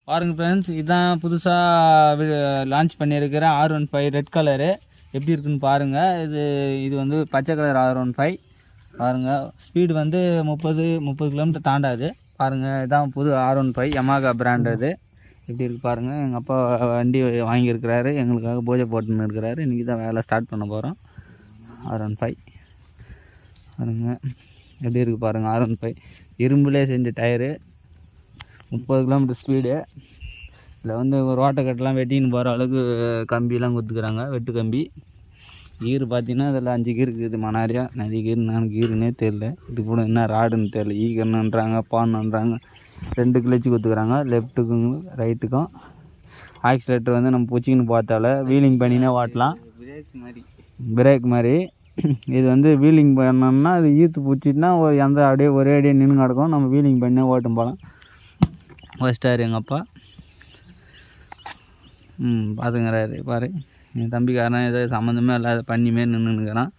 பாருங்கள் ஃப்ரெண்ட்ஸ், இதுதான் புதுசாக லான்ச் பண்ணியிருக்கிற R15 ரெட் கலரு. எப்படி இருக்குன்னு பாருங்கள். இது வந்து பச்சை கலர் R15 பாருங்கள். ஸ்பீடு வந்து 30 கிலோமீட்டர் தாண்டாது. பாருங்கள், இதான் புது R15 யமாகா பிராண்ட். இது எப்படி இருக்குது பாருங்கள். எங்கள் அப்பா வண்டி வாங்கியிருக்கிறாரு, எங்களுக்காக பூஜை போட்டுன்னு இருக்கிறாரு. இன்றைக்கி தான் வேலை ஸ்டார்ட் பண்ண போகிறோம். R15 பாருங்கள் எப்படி இருக்குது பாருங்கள். R15 இரும்புலே செஞ்ச டயரு, 30 கிலோமீட்டர் ஸ்பீடு. இதில் வந்து ரோட்டைக்கட்டெலாம் வெட்டின்னு போகிற அளவுக்கு கம்பிலாம் கொடுத்துக்கிறாங்க, வெட்டு கம்பி. கீர் பார்த்தீங்கன்னா இதில் 5 கீர் இருக்குது. நிறைய கீர், 4 கீருன்னே தெரில. இது கூட என்ன ராடுன்னு தெரில. ஈகன்னுன்றாங்க, பான்னுன்றாங்க. 2 கிளச்சு கொடுத்துக்கிறாங்க, லெஃப்ட்டுக்கும் ரைட்டுக்கும். ஆக்சிலேட்டர் வந்து நம்ம பிடிச்சிக்கின்னு பார்த்தால வீலிங் பண்ணினே ஓட்டலாம், பிரேக் மாதிரி. இது வந்து வீலிங் பண்ணோம்னா அது ஈர்த்து பிடிச்சிட்டுனா அப்படியே ஒரே அடியே நின்று கிடக்கும். நம்ம வீலிங் பண்ணே ஓட்டும் போகலாம். ஃபஸ்ட்டார் எங்கள் அப்பா பார்த்துங்கிறாரு. பாரு, என் தம்பிக்காரன் ஏதோ சம்மந்தமே இல்லாத பண்ணி மாரி நின்றுக்கிறான்.